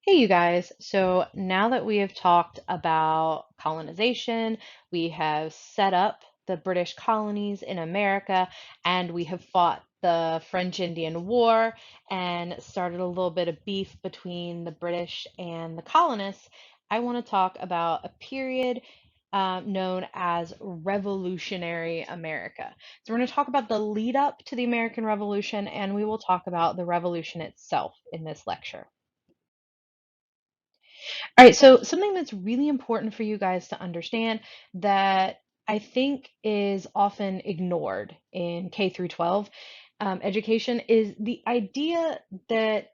Hey, you guys. So now that we have talked about colonization, we have set up the British colonies in America, and we have fought the French Indian War and started a little bit of beef between the British and the colonists. I want to talk about a period known as Revolutionary America. So we're going to talk about the lead up to the American Revolution, and we will talk about the revolution itself in this lecture. All right, so something that's really important for you guys to understand that I think is often ignored in K through 12 education is the idea that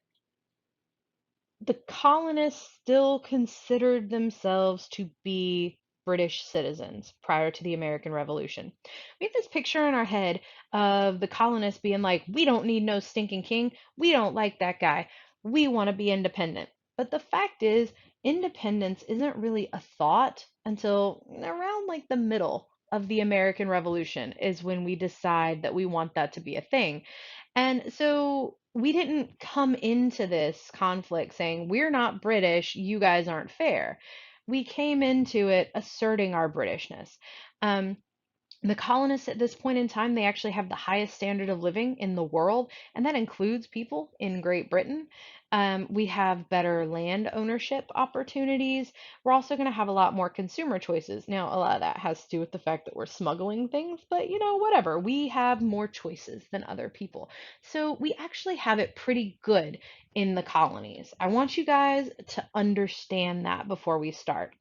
the colonists still considered themselves to be British citizens prior to the American Revolution. We have this picture in our head of the colonists being like, we don't need no stinking king. We don't like that guy. We want to be independent. But the fact is, independence isn't really a thought until around like the middle of the American Revolution is when we decide that we want that to be a thing. And so we didn't come into this conflict saying, we're not British, you guys aren't fair. We came into it asserting our Britishness. Um, the colonists at this point in time, they actually have the highest standard of living in the world, and that includes people in Great Britain. We have better land ownership opportunities. We're also going to have a lot more consumer choices. Now, a lot of that has to do with the fact that we're smuggling things, but whatever. We have more choices than other people. So we actually have it pretty good in the colonies. I want you guys to understand that before we start.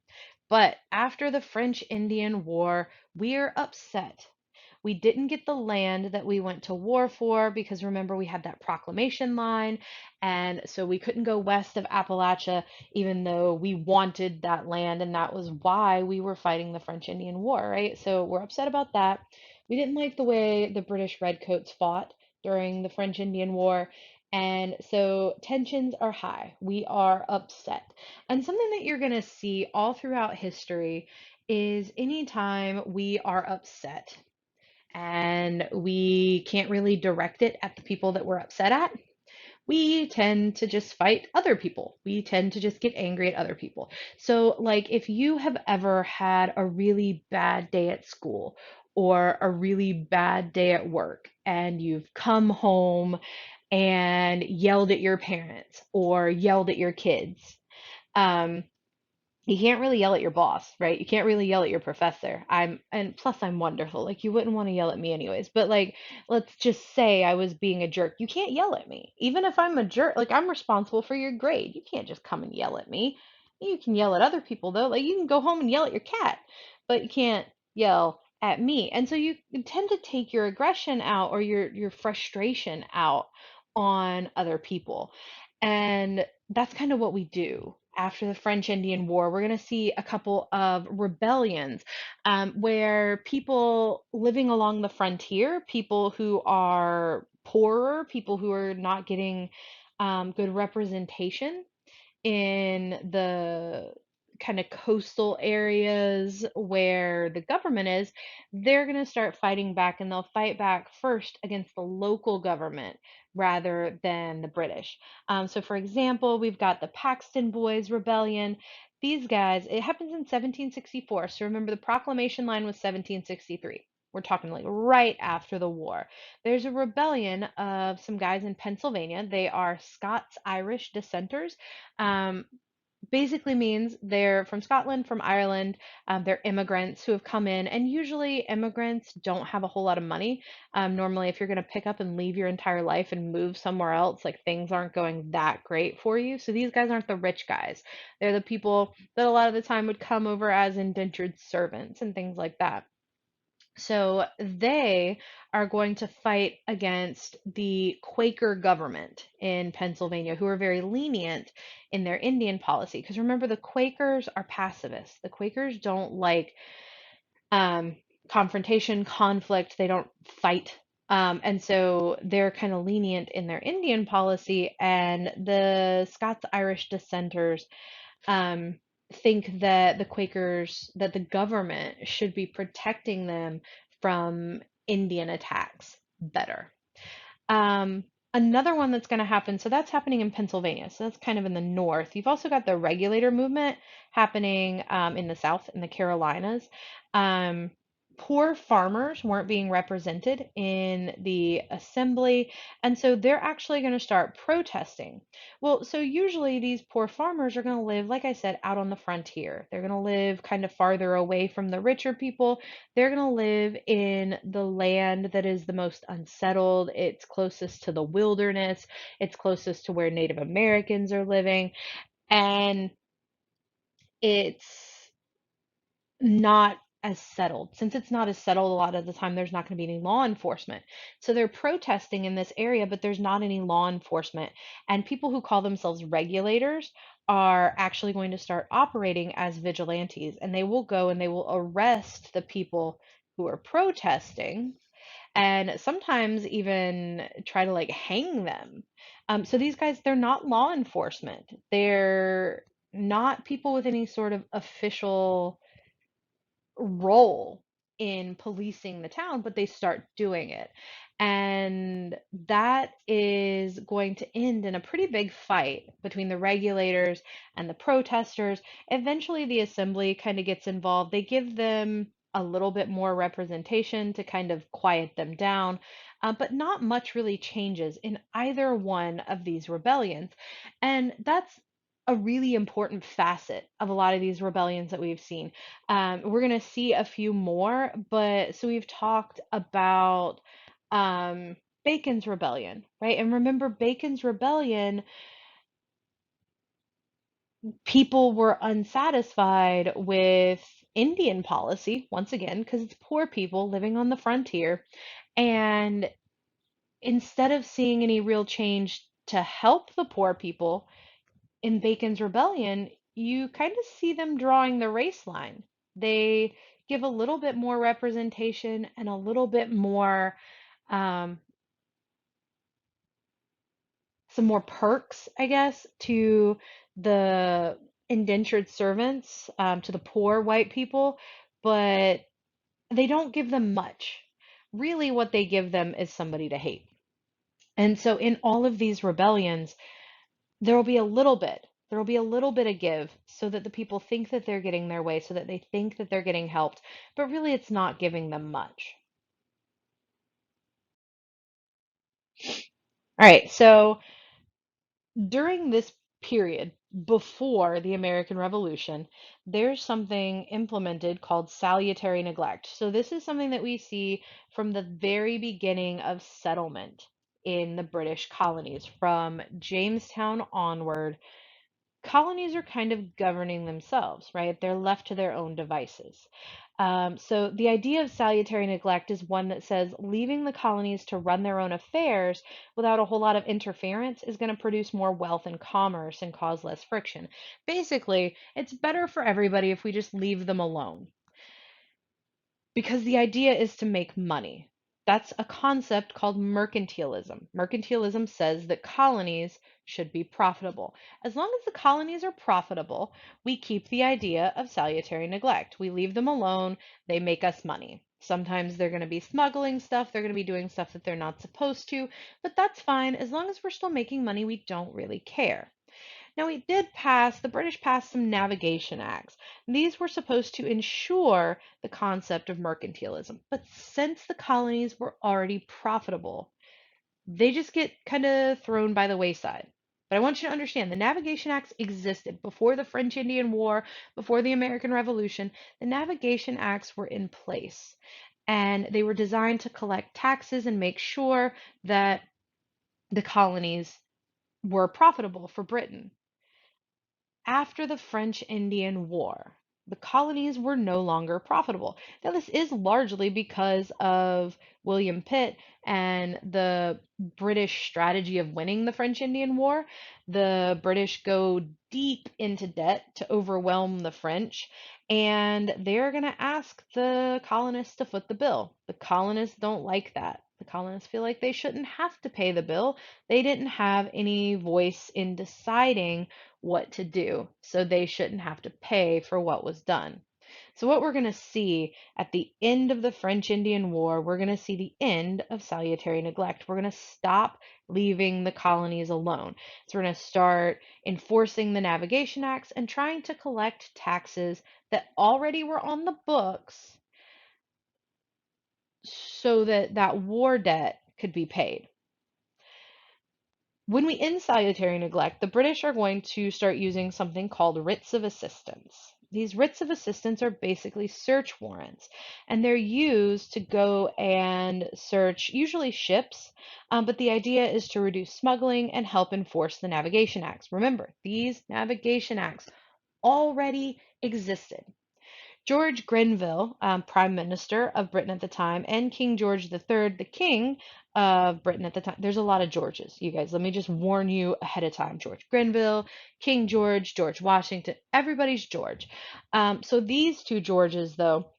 But after the French Indian War, we're upset. We didn't get the land that we went to war for because remember, we had that proclamation line. And so we couldn't go west of Appalachia, even though we wanted that land. And that was why we were fighting the French Indian War, right? So we're upset about that. We didn't like the way the British Redcoats fought during the French Indian War. And so tensions are high. We are upset. And something that you're going to see all throughout history is anytime we are upset and we can't really direct it at the people that we're upset at, we tend to just fight other people. We tend to just get angry at other people. So, like, if you have ever had a really bad day at school or a really bad day at work, and you've come home and yelled at your parents or yelled at your kids, um, you can't really yell at your boss, right? You can't really yell at your professor. And plus I'm wonderful. Like you wouldn't want to yell at me anyways. But like let's just say I was being a jerk. You can't yell at me. Even if I'm a jerk, like I'm responsible for your grade. You can't just come and yell at me. You can yell at other people though. Like you can go home and yell at your cat, but you can't yell at me. And so you tend to take your aggression out or your frustration out on other people. And that's kind of what we do after the French Indian War. We're going to see a couple of rebellions where people living along the frontier, people who are poorer, people who are not getting good representation in the kind of coastal areas where the government is, they're going to start fighting back and they'll fight back first against the local government rather than the British. So, for example, we've got the Paxton Boys Rebellion. These guys, it happens in 1764. So, remember, the proclamation line was 1763. We're talking like right after the war. There's a rebellion of some guys in Pennsylvania. They are Scots Irish dissenters. Um, Basically means they're from Scotland, from Ireland. They're immigrants who have come in, and usually immigrants don't have a whole lot of money. Normally, if you're going to pick up and leave your entire life and move somewhere else, like things aren't going that great for you. So these guys aren't the rich guys. They're the people that a lot of the time would come over as indentured servants and things like that. So they are going to fight against the Quaker government in Pennsylvania, who are very lenient in their Indian policy. Because remember, the Quakers are pacifists. The Quakers don't like um, confrontation, conflict. They don't fight. And so they're kind of lenient in their Indian policy. And the Scots Irish dissenters um, think that that the government should be protecting them from Indian attacks better. Um, Another one that's going to happen, so that's happening in Pennsylvania. So that's kind of in the north. You've also got the regulator movement happening in the south, in the Carolinas. Um, Poor farmers weren't being represented in the assembly, and so they're actually going to start protesting. Well, so usually these poor farmers are going to live, like I said, out on the frontier. They're going to live kind of farther away from the richer people. They're going to live in the land that is the most unsettled. It's closest to the wilderness. It's closest to where Native Americans are living. And it's not as settled. Since it's not as settled, a lot of the time there's not going to be any law enforcement. So they're protesting in this area, but there's not any law enforcement. And people who call themselves regulators are actually going to start operating as vigilantes, and they will go and they will arrest the people who are protesting and sometimes even try to like hang them. So these guys, they're not law enforcement. They're not people with any sort of official role in policing the town, but they start doing it. And that is going to end in a pretty big fight between the regulators and the protesters. Eventually, the assembly kind of gets involved. They give them a little bit more representation to kind of quiet them down, but not much really changes in either one of these rebellions. And that's a really important facet of a lot of these rebellions that we've seen. We're going to see a few more, but so we've talked about um, Bacon's Rebellion, right? And remember, Bacon's Rebellion, people were unsatisfied with Indian policy, once again, because it's poor people living on the frontier. And instead of seeing any real change to help the poor people, in Bacon's Rebellion, you kind of see them drawing the race line. They give a little bit more representation and a little bit more, um, some more perks, I guess, to the indentured servants, to the poor white people, but they don't give them much. Really, what they give them is somebody to hate. And so, in all of these rebellions, there will be a little bit. There will be a little bit of give so that the people think that they're getting their way, so that they think that they're getting helped, but really it's not giving them much. All right, so during this period before the American Revolution, there's something implemented called salutary neglect. So this is something that we see from the very beginning of settlement in the British colonies, from Jamestown onward. Colonies are kind of governing themselves, right? They're left to their own devices. So the idea of salutary neglect is one that says leaving the colonies to run their own affairs without a whole lot of interference is going to produce more wealth and commerce and cause less friction. Basically, it's better for everybody if we just leave them alone. Because the idea is to make money. That's a concept called mercantilism. Mercantilism says that colonies should be profitable. As long as the colonies are profitable, we keep the idea of salutary neglect. We leave them alone, they make us money. Sometimes they're going to be smuggling stuff, they're going to be doing stuff that they're not supposed to, but that's fine. As long as we're still making money, we don't really care. Now, the British passed some navigation acts. These were supposed to ensure the concept of mercantilism. But since the colonies were already profitable, they just get kind of thrown by the wayside. But I want you to understand the navigation acts existed before the French Indian War, before the American Revolution. The navigation acts were in place, and they were designed to collect taxes and make sure that the colonies were profitable for Britain. After the French Indian War, the colonies were no longer profitable. Now, this is largely because of William Pitt and the British strategy of winning the French Indian War. The British go deep into debt to overwhelm the French, and they're going to ask the colonists to foot the bill. The colonists don't like that. The colonists feel like they shouldn't have to pay the bill. They didn't have any voice in deciding what to do, so they shouldn't have to pay for what was done. So, what we're going to see at the end of the French Indian War, we're going to see the end of salutary neglect. We're going to stop leaving the colonies alone. So, we're going to start enforcing the Navigation Acts and trying to collect taxes that already were on the books so that that war debt could be paid. When we end salutary neglect, the British are going to start using something called writs of assistance. These writs of assistance are basically search warrants, and they're used to go and search usually ships, but the idea is to reduce smuggling and help enforce the Navigation Acts. Remember, these Navigation Acts already existed. George Grenville, Prime Minister of Britain at the time, and King George III, the King of Britain at the time. There's a lot of Georges, you guys. Let me just warn you ahead of time. George Grenville, King George, George Washington, everybody's George. So these two Georges, though,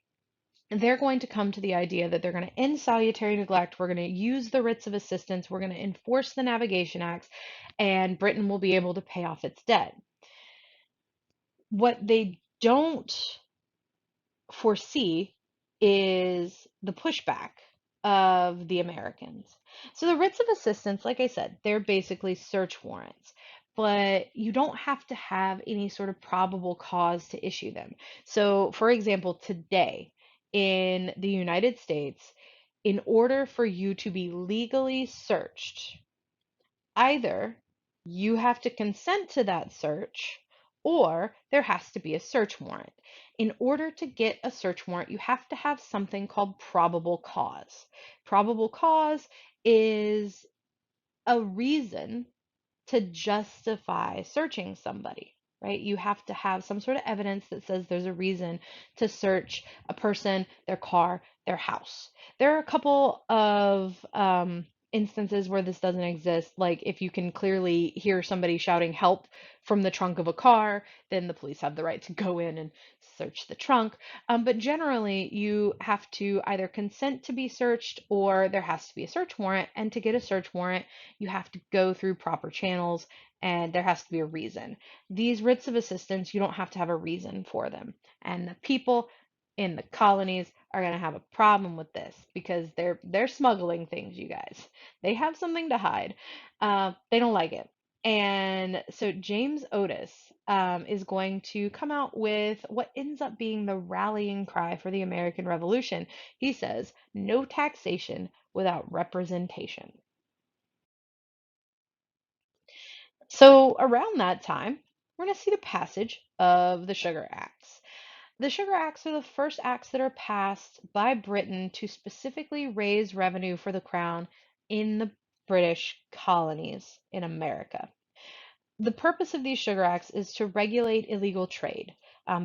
they're going to come to the idea that they're going to end salutary neglect. We're going to use the writs of assistance. We're going to enforce the Navigation Acts, and Britain will be able to pay off its debt. What they don't foresee is the pushback of the Americans. So the writs of assistance, like I said, they're basically search warrants, but you don't have to have any sort of probable cause to issue them. So, for example, today in the United States, in order for you to be legally searched, either you have to consent to that search or there has to be a search warrant. In order to get a search warrant, you have to have something called probable cause. Probable cause is a reason to justify searching somebody, right? You have to have some sort of evidence that says there's a reason to search a person, their car, their house. There are a couple of instances where this doesn't exist. Like if you can clearly hear somebody shouting help from the trunk of a car, then the police have the right to go in and search the trunk. But generally, you have to either consent to be searched or there has to be a search warrant. And to get a search warrant, you have to go through proper channels and there has to be a reason. These writs of assistance, you don't have to have a reason for them. And the people in the colonies are going to have a problem with this because they're smuggling things, you guys. They have something to hide. They don't like it. And so James Otis is going to come out with what ends up being the rallying cry for the American Revolution. He says, no taxation without representation. So around that time, we're going to see the passage of the Sugar Acts. The Sugar Acts are the first acts that are passed by Britain to specifically raise revenue for the crown in the British colonies in America. The purpose of these Sugar Acts is to regulate illegal trade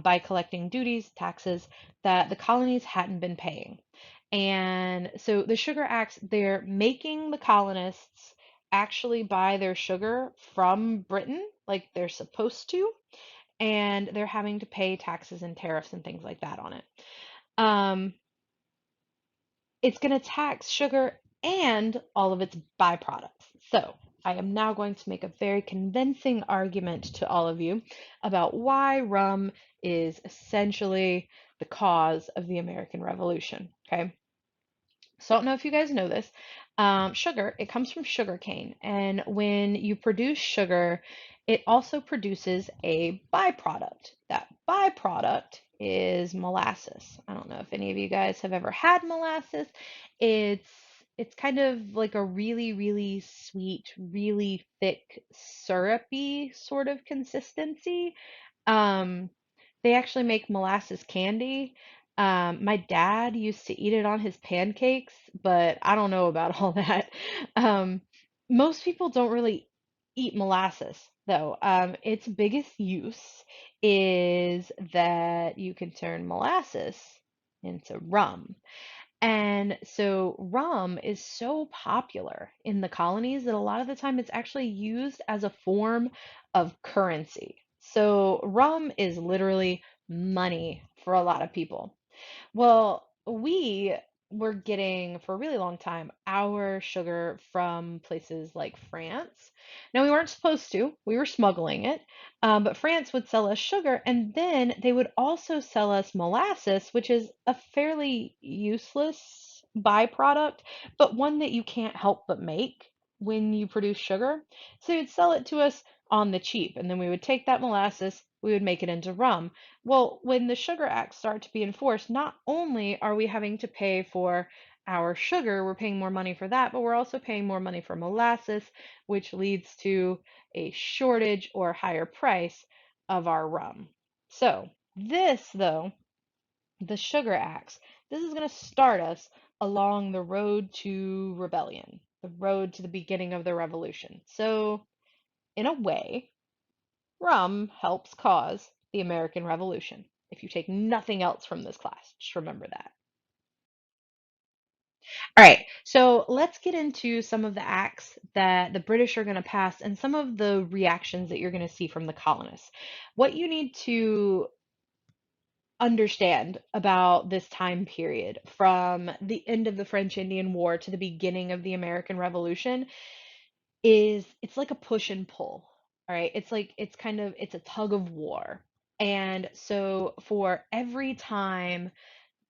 by collecting duties, taxes that the colonies hadn't been paying. And so the Sugar Acts, they're making the colonists actually buy their sugar from Britain, like they're supposed to, and they're having to pay taxes and tariffs and things like that on it. Um, it's going to tax sugar and all of its byproducts. So, I am now going to make a very convincing argument to all of you about why rum is essentially the cause of the American Revolution. Okay. So I don't know if you guys know this. Sugar, it comes from sugar cane. And when you produce sugar, it also produces a byproduct. That byproduct is molasses. I don't know if any of you guys have ever had molasses. It's it's kind of like a really, really sweet, really thick, syrupy sort of consistency. Um, they actually make molasses candy. My dad used to eat it on his pancakes, but I don't know about all that. Um, most people don't really eat molasses, though. Its biggest use is that you can turn molasses into rum. And so rum is so popular in the colonies that a lot of the time it's actually used as a form of currency. So rum is literally money for a lot of people. Well, we were getting for a really long time our sugar from places like France. Now, we weren't supposed to, we were smuggling it, but France would sell us sugar, and then they would also sell us molasses, which is a fairly useless byproduct, but one that you can't help but make when you produce sugar. So they'd sell it to us on the cheap, and then we would take that molasses, we would make it into rum. Well, when the Sugar Acts start to be enforced, not only are we having to pay for our sugar, we're paying more money for that, but we're also paying more money for molasses, which leads to a shortage or higher price of our rum. So, this, though, the Sugar Acts, this is going to start us along the road to rebellion, the road to the beginning of the revolution. So, in a way, rum helps cause the American Revolution. If you take nothing else from this class, just remember that. All right, so let's get into some of the acts that the British are going to pass and some of the reactions that you're going to see from the colonists. What you need to understand about this time period from the end of the French Indian War to the beginning of the American Revolution is it's like a push and pull. All right. It's like it's a tug of war. And so for every time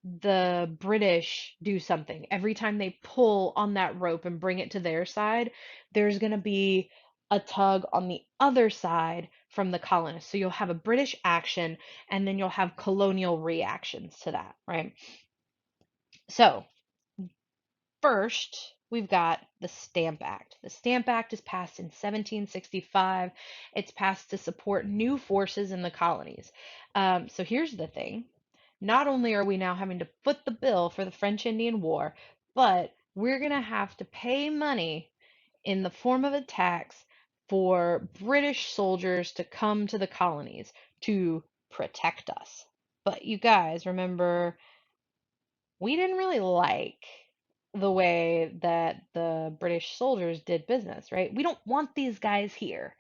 the British do something, every time they pull on that rope and bring it to their side, there's going to be a tug on the other side from the colonists. So you'll have a British action and then you'll have colonial reactions to that, right? So first, we've got the Stamp Act. The Stamp Act is passed in 1765. It's passed to support new forces in the colonies. So here's the thing. Not only are we now having to foot the bill for the French Indian War, but we're going to have to pay money in the form of a tax for British soldiers to come to the colonies to protect us. But you guys remember we didn't really like the way that the British soldiers did business, right? We don't want these guys here.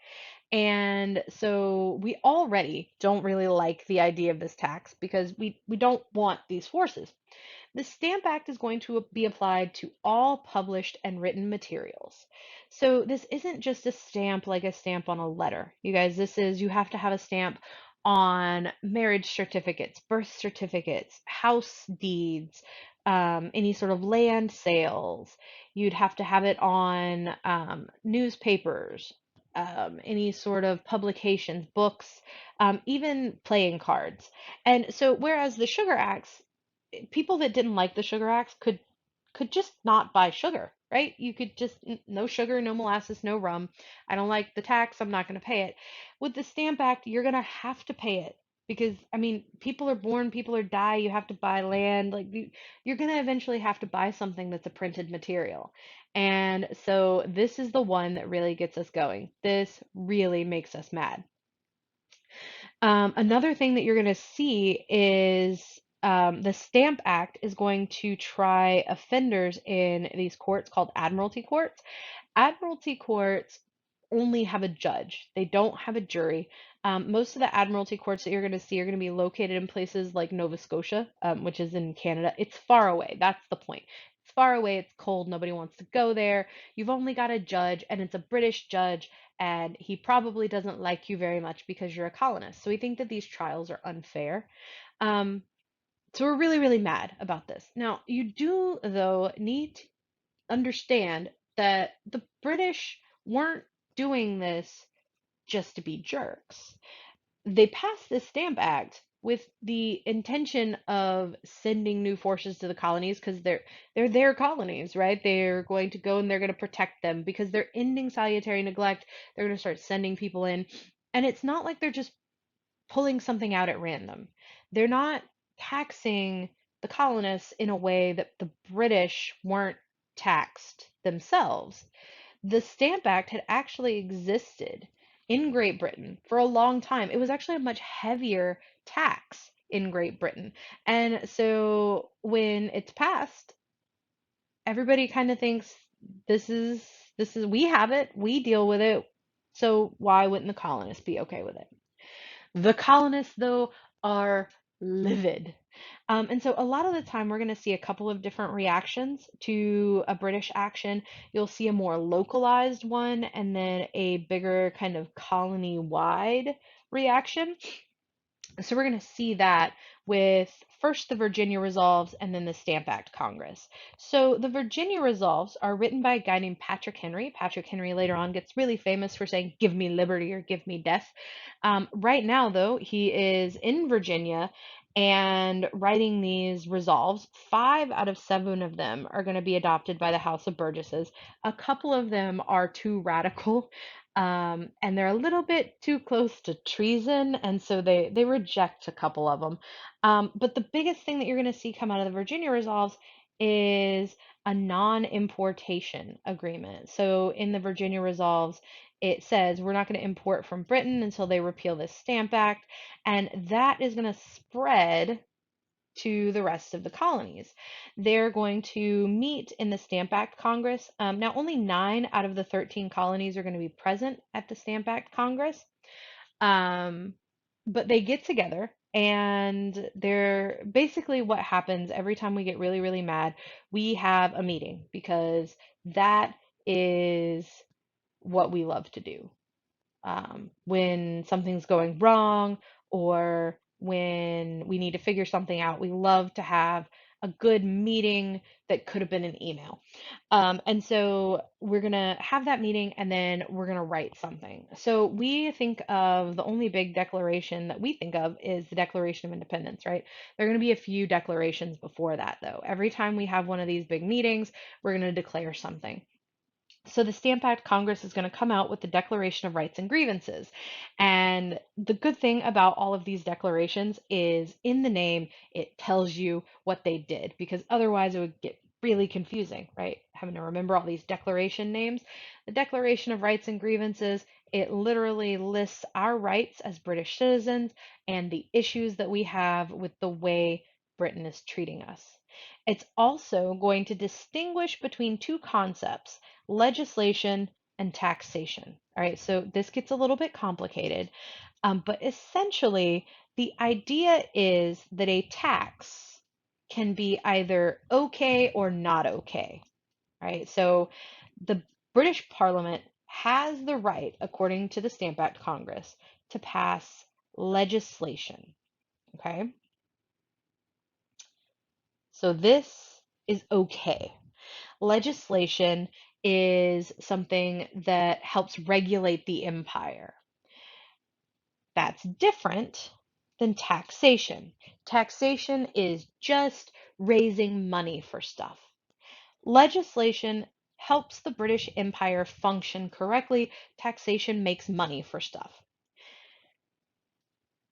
And so we already don't really like the idea of this tax because we don't want these forces. The Stamp Act is going to be applied to all published and written materials. So this isn't just a stamp like a stamp on a letter. You guys, this is you have to have a stamp on marriage certificates, birth certificates, house deeds, any sort of land sales. You'd have to have it on newspapers, any sort of publications, books, even playing cards. And so, whereas the Sugar Acts, people that didn't like the Sugar Acts could just not buy sugar, right? You could just no sugar, no molasses, no rum. I don't like the tax, I'm not going to pay it. With the Stamp Act, you're going to have to pay it because I mean, people are born, people are die, you have to buy land, like you're going to eventually have to buy something that's a printed material. And so this is the one that really gets us going. This really makes us mad. Another thing that you're going to see is the Stamp Act is going to try offenders in these courts called admiralty courts. Admiralty courts only have a judge, they don't have a jury. Most of the admiralty courts that you're going to see are going to be located in places like Nova Scotia, which is in Canada. It's far away. That's the point. It's far away, it's cold, nobody wants to go there. You've only got a judge, and it's a British judge, and he probably doesn't like you very much because you're a colonist. So we think that these trials are unfair. Um, so we're really, really mad about this. Now, you do, though, need to understand that the British weren't doing this just to be jerks. They passed this Stamp Act with the intention of sending new forces to the colonies because they're their colonies, right? They're going to go and they're going to protect them because they're ending salutary neglect. They're going to start sending people in. And it's not like they're just pulling something out at random. They're not taxing the colonists in a way that the British weren't taxed themselves. The Stamp Act had actually existed in Great Britain for a long time. It was actually a much heavier tax in Great Britain. And so when it's passed, everybody kind of thinks this is we have it, we deal with it. So why wouldn't the colonists be okay with it? The colonists, though, are livid. And so a lot of the time, we're going to see a couple of different reactions to a British action. You'll see a more localized one and then a bigger kind of colony-wide reaction. So we're going to see that with first the Virginia Resolves and then the Stamp Act Congress. So the Virginia Resolves are written by a guy named Patrick Henry. Patrick Henry later on gets really famous for saying, "Give me liberty or give me death." Right now, though, he is in Virginia and writing these resolves. 5 out of 7 of them are going to be adopted by the House of Burgesses. A couple of them are too radical, and they're a little bit too close to treason, and so they reject a couple of them. But the biggest thing that you're going to see come out of the Virginia resolves is a non-importation agreement. So in the Virginia resolves, it says we're not going to import from Britain until they repeal this Stamp Act, and that is going to spread to the rest of the colonies. They're going to meet in the Stamp Act Congress. Now, only 9 out of the 13 colonies are going to be present at the Stamp Act Congress, um, but they get together and they're basically what happens every time we get really, really mad, we have a meeting because that is what we love to do when something's going wrong or when we need to figure something out. We love to have a good meeting that could have been an email. And so we're going to have that meeting and then we're going to write something. So we think of the only big declaration that we think of is the Declaration of Independence, right? There are going to be a few declarations before that, though. Every time we have one of these big meetings, we're going to declare something. So the Stamp Act Congress is going to come out with the Declaration of Rights and Grievances. And the good thing about all of these declarations is in the name, it tells you what they did, because otherwise it would get really confusing, right? Having to remember all these declaration names. The Declaration of Rights and Grievances, it literally lists our rights as British citizens and the issues that we have with the way Britain is treating us. It's also going to distinguish between two concepts: legislation and taxation. All right, so this gets a little bit complicated, but essentially, the idea is that a tax can be either okay or not okay. Right, so the British Parliament has the right, according to the Stamp Act Congress, to pass legislation. Okay, so this is okay. Legislation is something that helps regulate the empire. That's different than taxation. Taxation is just raising money for stuff. Legislation helps the British Empire function correctly. Taxation makes money for stuff.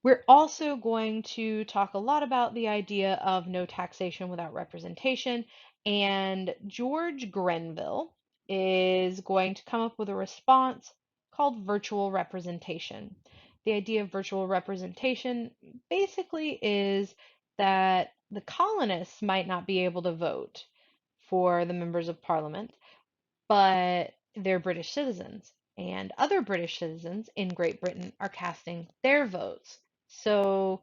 We're also going to talk a lot about the idea of no taxation without representation, and George Grenville is going to come up with a response called virtual representation. The idea of virtual representation basically is that the colonists might not be able to vote for the members of parliament, but they're British citizens, and other British citizens in Great Britain are casting their votes. So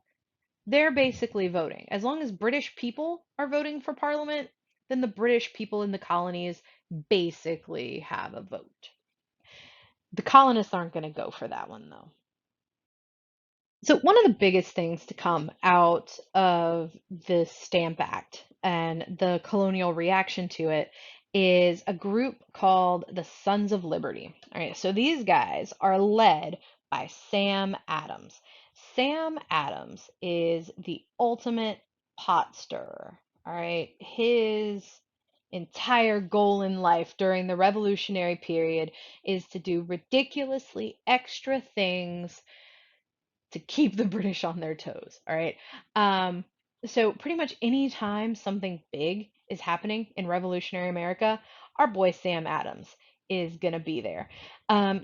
they're basically voting. As long as British people are voting for Parliament, then the British people in the colonies basically have a vote. The colonists aren't going to go for that one, though. So, one of the biggest things to come out of the Stamp Act and the colonial reaction to it is a group called the Sons of Liberty. All right, so these guys are led by Sam Adams. Sam Adams is the ultimate pot stirrer. All right, his entire goal in life during the Revolutionary period is to do ridiculously extra things to keep the British on their toes. All right. Um, so pretty much any time something big is happening in revolutionary America, our boy Sam Adams is gonna be there.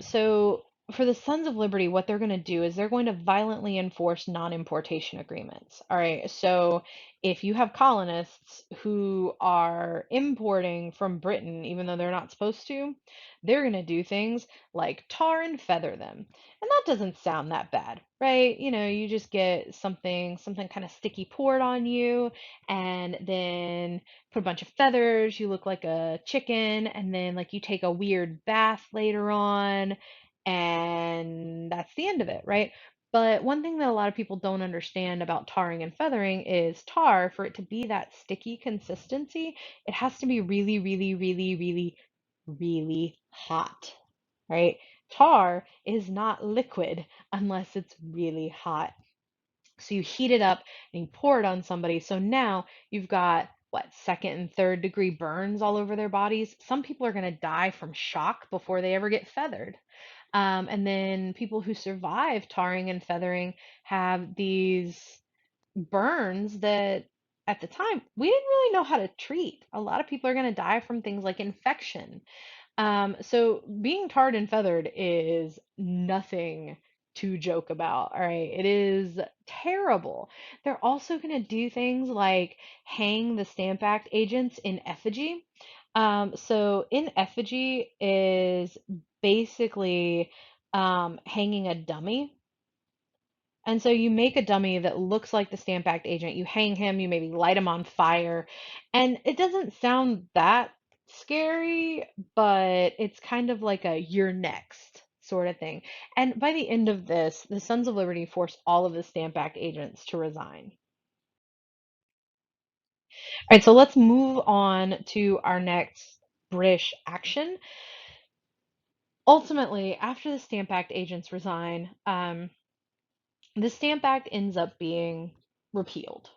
So for the Sons of Liberty, what they're going to do is they're going to violently enforce non-importation agreements. All right. So if you have colonists who are importing from Britain, even though they're not supposed to, they're going to do things like tar and feather them. And that doesn't sound that bad, right? You just get something kind of sticky poured on you, and then put a bunch of feathers, you look like a chicken, and then like you take a weird bath later on, and that's the end of it, right? But one thing that a lot of people don't understand about tarring and feathering is tar, for it to be that sticky consistency, it has to be really, really, really, really, really hot, right? Tar is not liquid unless it's really hot. So you heat it up and you pour it on somebody. So now you've got what, second and third degree burns all over their bodies. Some people are going to die from shock before they ever get feathered. And then people who survive tarring and feathering have these burns that at the time we didn't really know how to treat. A lot of people are going to die from things like infection. So being tarred and feathered is nothing to joke about. All right. It is terrible. They're also going to do things like hang the Stamp Act agents in effigy. So in effigy is basically hanging a dummy. And so you make a dummy that looks like the Stamp Act agent. You hang him, you maybe light him on fire. And it doesn't sound that scary, but it's kind of like a you're next sort of thing. And by the end of this, the Sons of Liberty force all of the Stamp Act agents to resign. All right, so let's move on to our next British action. Ultimately, after the Stamp Act agents resign, the Stamp Act ends up being repealed.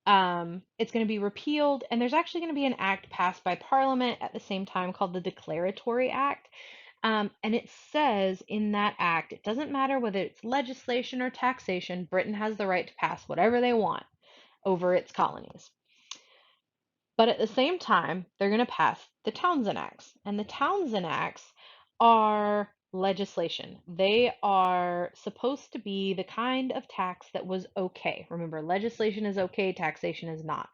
It's going to be repealed, and there's actually going to be an act passed by Parliament at the same time called the Declaratory Act. And it says in that act, it doesn't matter whether it's legislation or taxation, Britain has the right to pass whatever they want over its colonies. But at the same time, they're going to pass the Townshend Acts. And the Townshend Acts are legislation. They are supposed to be the kind of tax that was okay. Remember, legislation is okay, taxation is not.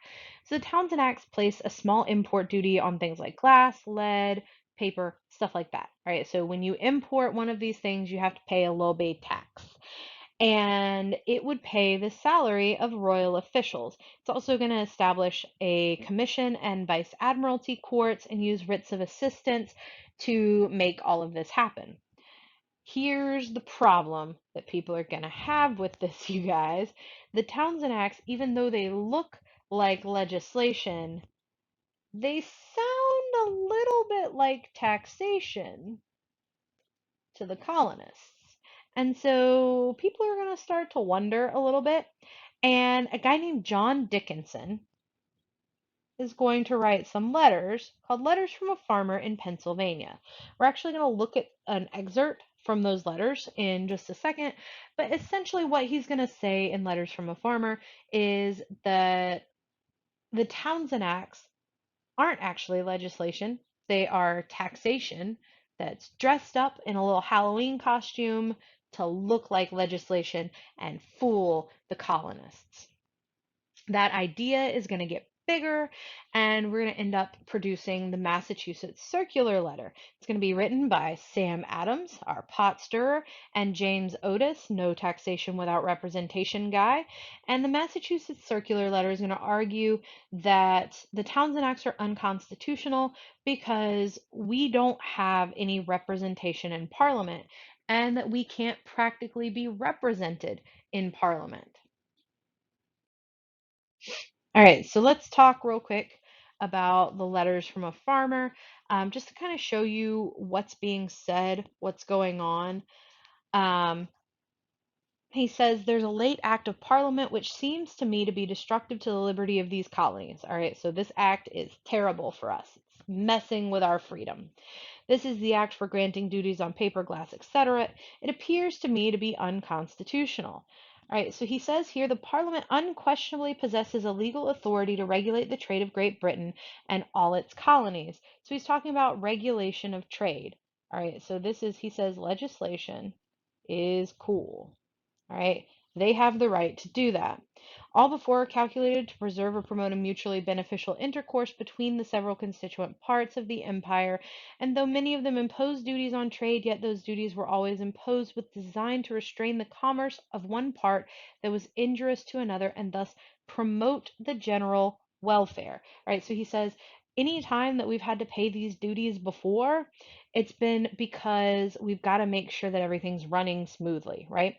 So the Townshend Acts place a small import duty on things like glass, lead, paper, stuff like that. Right? So when you import one of these things, you have to pay a low-bade tax, and it would pay the salary of royal officials. It's also going to establish a commission and vice admiralty courts and use writs of assistance to make all of this happen. Here's the problem that people are going to have with this, you guys. The Townshend Acts, even though they look like legislation, they sound a little bit like taxation to the colonists. And so people are going to start to wonder a little bit. And a guy named John Dickinson is going to write some letters called Letters from a Farmer in Pennsylvania. We're actually going to look at an excerpt from those letters in just a second. But essentially, what he's going to say in Letters from a Farmer is that the Townshend Acts aren't actually legislation. They are taxation that's dressed up in a little Halloween costume to look like legislation and fool the colonists. That idea is going to get bigger, and we're going to end up producing the Massachusetts Circular Letter. It's going to be written by Sam Adams, our pot stirrer, and James Otis, no taxation without representation guy. And the Massachusetts Circular Letter is going to argue that the Townshend Acts are unconstitutional because we don't have any representation in Parliament, and that we can't practically be represented in Parliament. All right, so let's talk real quick about the letters from a farmer, just to kind of show you what's being said, what's going on. Um, he says, there's a late act of Parliament which seems to me to be destructive to the liberty of these colonies. All right, so this act is terrible for us. It's messing with our freedom. This is the act for granting duties on paper, glass, etc. It appears to me to be unconstitutional. All right, so he says here the Parliament unquestionably possesses a legal authority to regulate the trade of Great Britain and all its colonies. So he's talking about regulation of trade. All right, so this is, he says, legislation. is cool. All right. They have the right to do that. All before calculated to preserve or promote a mutually beneficial intercourse between the several constituent parts of the empire. And though many of them imposed duties on trade, yet those duties were always imposed with design to restrain the commerce of one part that was injurious to another and thus promote the general welfare. All right. So he says, any time that we've had to pay these duties before, it's been because we've got to make sure that everything's running smoothly, right?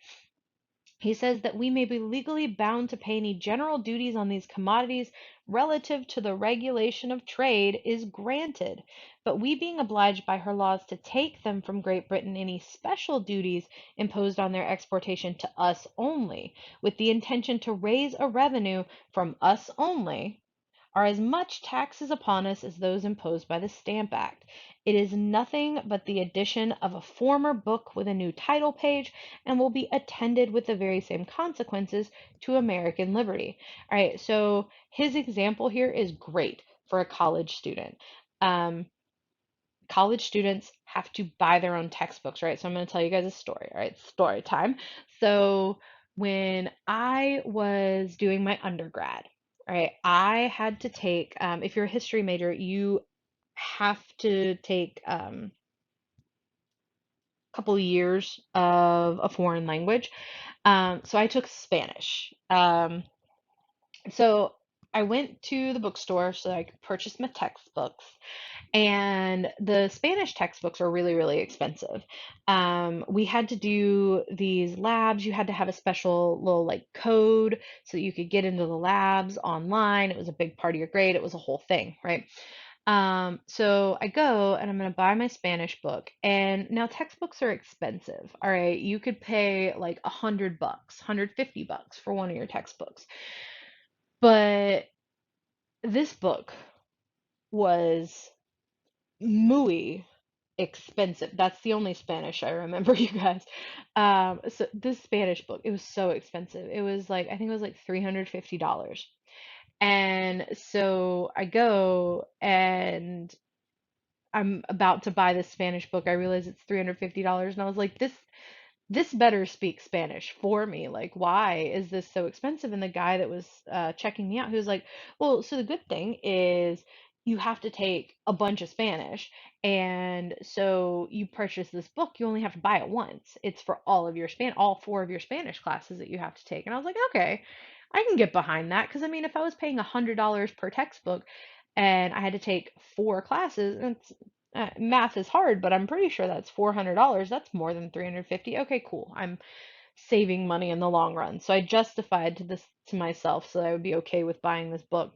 He says that we may be legally bound to pay any general duties on these commodities relative to the regulation of trade is granted, but we being obliged by her laws to take them from Great Britain any special duties imposed on their exportation to us only, with the intention to raise a revenue from us only, are as much taxes upon us as those imposed by the Stamp Act. It is nothing but the addition of a former book with a new title page, and will be attended with the very same consequences to American liberty. All right, so his example here is great for a college student. Um, College students have to buy their own textbooks, right? So I'm going to tell you guys a story, all right? Story time. So when I was doing my undergrad, right, I had to take, if you're a history major, you have to take a couple of years of a foreign language. So I took Spanish. So I went to the bookstore so I could purchase my textbooks, and the Spanish textbooks are really, really expensive. We had to do these labs. You had to have a special little like code so that you could get into the labs online. It was a big part of your grade. It was a whole thing, right? So I go and I'm gonna buy my Spanish book. And now textbooks are expensive. All right, you could pay like $100, $150 for one of your textbooks. But this book was muy expensive. That's the only Spanish I remember, you guys. So this Spanish book, it was so expensive. It was like, I think it was like $350. And so I go and I'm about to buy this Spanish book. I realize it's $350 and I was like, this better speak Spanish for me. Like, why is this so expensive? And the guy that was checking me out, he was like, well, so the good thing is you have to take a bunch of Spanish. And so you purchase this book, you only have to buy it once. It's for all four of your Spanish classes that you have to take. And I was like, okay, I can get behind that. Because I mean, if I was paying $100 per textbook and I had to take four classes, and math is hard, but I'm pretty sure that's $400. That's more than 350. Okay, cool. I'm saving money in the long run. So I justified this to myself so that I would be okay with buying this book.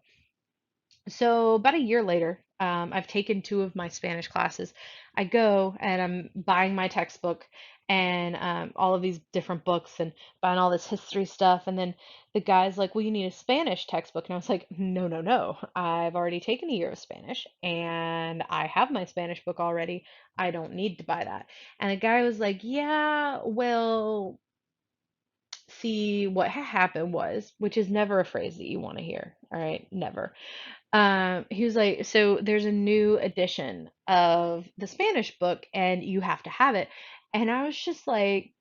So about a year later, I've taken two of my Spanish classes. I go and I'm buying my textbook and all of these different books and buying all this history stuff. And then the guy's like, well, you need a Spanish textbook. And I was like, no, no, no. I've already taken a year of Spanish and I have my Spanish book already. I don't need to buy that. And the guy was like, yeah, well, see, what happened was, which is never a phrase that you want to hear. All right, never. He was like, so there's a new edition of the Spanish book and you have to have it. And I was just like,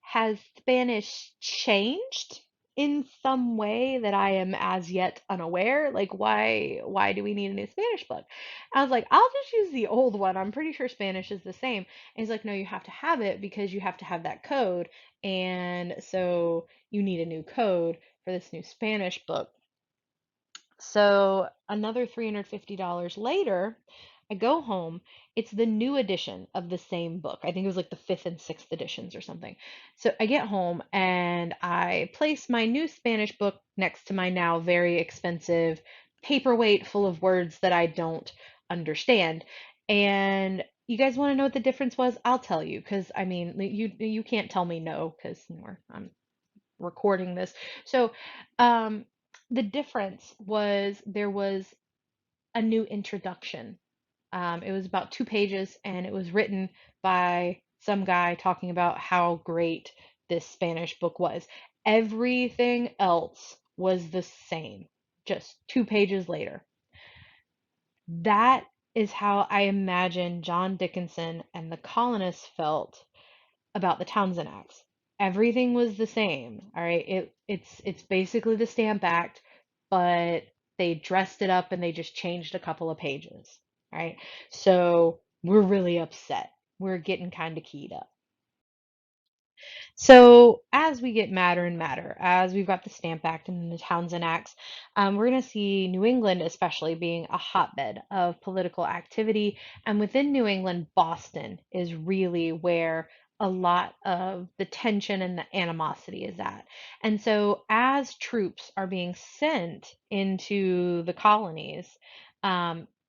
has Spanish changed in some way that I am as yet unaware? Like, why do we need a new Spanish book? I was like, I'll just use the old one. I'm pretty sure Spanish is the same. And he's like, no, you have to have it because you have to have that code. And so you need a new code for this new Spanish book. So another $350 later, I go home. It's the new edition of the same book. I think it was like the fifth and sixth editions or something. So I get home and I place my new Spanish book next to my now very expensive paperweight full of words that I don't understand. And you guys want to know what the difference was? I'll tell you, because I mean, you can't tell me no, because I'm recording this. So, um, the difference was there was a new introduction. It was about 2 pages and it was written by some guy talking about how great this Spanish book was. Everything else was the same, just 2 pages later. That is how I imagine John Dickinson and the colonists felt about the Townsend Acts. Everything was the same, all right? It's basically the Stamp Act, but they dressed it up and they just changed a couple of pages, all right? So we're really upset. We're getting kind of keyed up. So as we get madder and madder, as we've got the Stamp Act and the Townsend Acts, we're going to see New England especially being a hotbed of political activity. And within New England, Boston is really where a lot of the tension and the animosity is at. And so as troops are being sent into the colonies,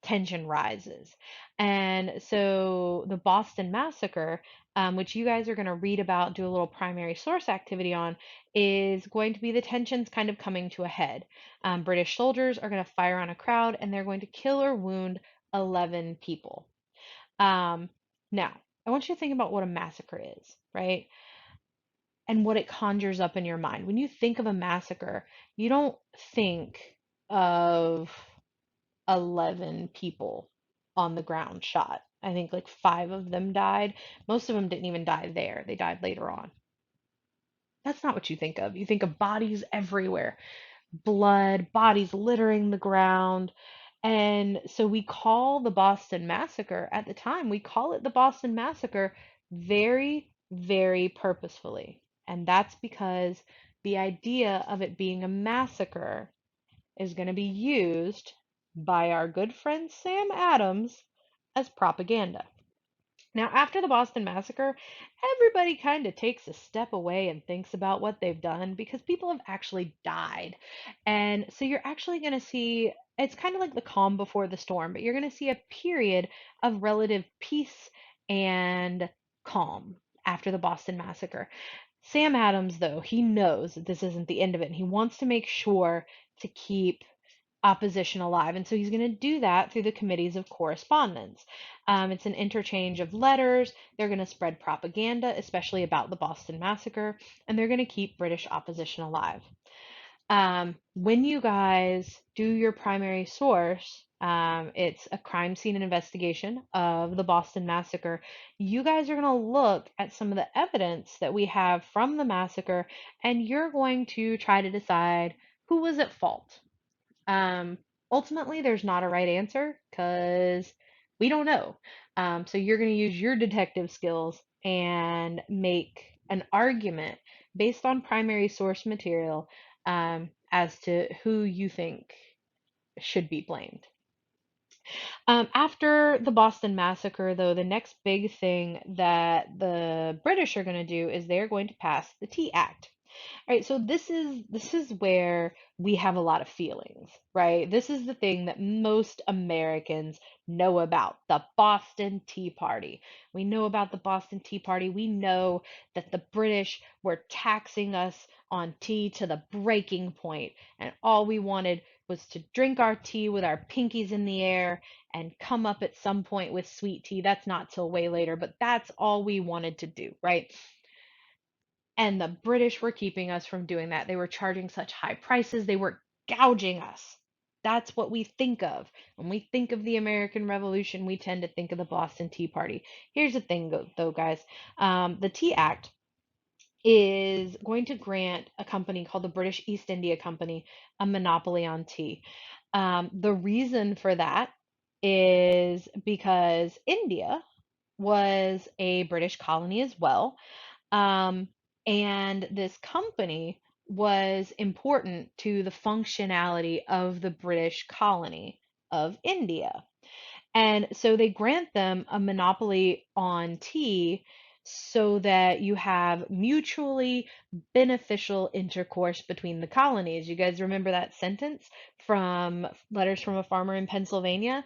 tension rises. And so the Boston Massacre, which you guys are going to read about, do a little primary source activity on, is going to be the tensions kind of coming to a head. British soldiers are going to fire on a crowd and they're going to kill or wound 11 people. Um, Now, I want you to think about what a massacre is, right? And what it conjures up in your mind. When you think of a massacre, you don't think of 11 people on the ground shot. I think like five of them died. Most of them didn't even die there, they died later on. That's not what you think of. You think of bodies everywhere, blood, bodies littering the ground. And so we call the Boston Massacre, at the time, we call it the Boston Massacre very, very purposefully. And that's because the idea of it being a massacre is going to be used by our good friend Sam Adams as propaganda. Now, after the Boston Massacre, everybody kind of takes a step away and thinks about what they've done because people have actually died. And so you're actually going to see it's kind of like the calm before the storm, but you're going to see a period of relative peace and calm after the Boston Massacre. Sam Adams, though, he knows that this isn't the end of it, and he wants to make sure to keep opposition alive. And so he's going to do that through the committees of correspondence. It's an interchange of letters. They're going to spread propaganda, especially about the Boston Massacre, and they're going to keep British opposition alive. When you guys do your primary source, it's a crime scene investigation of the Boston Massacre. You guys are going to look at some of the evidence that we have from the massacre, and you're going to try to decide who was at fault. Um, Ultimately, there's not a right answer because we don't know. So you're going to use your detective skills and make an argument based on primary source material as to who you think should be blamed. After the Boston Massacre, though, the next big thing that the British are going to do is they're going to pass the Tea Act. Right, so this is where we have a lot of feelings, right? This is the thing that most Americans know about, the Boston Tea Party. We know about the Boston Tea Party. We know that the British were taxing us on tea to the breaking point, and all we wanted was to drink our tea with our pinkies in the air and come up at some point with sweet tea. That's not till way later, but that's all we wanted to do, right? And the British were keeping us from doing that. They were charging such high prices, they were gouging us. That's what we think of. When we think of the American Revolution, we tend to think of the Boston Tea Party. Here's the thing, though, guys. The Tea Act is going to grant a company called the British East India Company a monopoly on tea. The reason for that is because India was a British colony as well. Um, and this company was important to the functionality of the British colony of India. And so they grant them a monopoly on tea so that you have mutually beneficial intercourse between the colonies. You guys remember that sentence from Letters from a Farmer in Pennsylvania?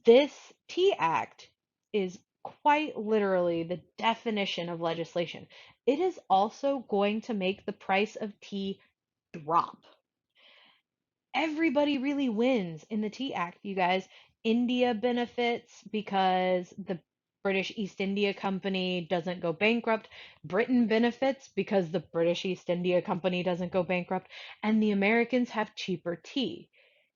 This Tea Act is quite literally the definition of legislation. It is also going to make the price of tea drop. Everybody really wins in the Tea Act, you guys. India benefits because the British East India Company doesn't go bankrupt. Britain benefits because the British East India Company doesn't go bankrupt. And the Americans have cheaper tea.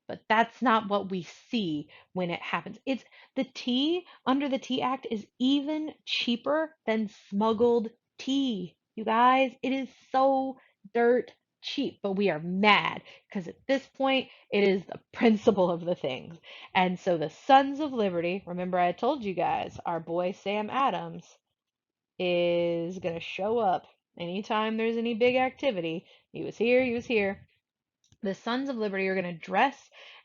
but that's not what we see when it happens. It's the tea under the Tea Act is even cheaper than smuggled tea. You guys, it is so dirt cheap, but we are mad because at this point it is the principle of the things. And so the Sons of Liberty, remember I told you guys, our boy Sam Adams is going to show up anytime there's any big activity. He was here, he was here. The Sons of Liberty are going to dress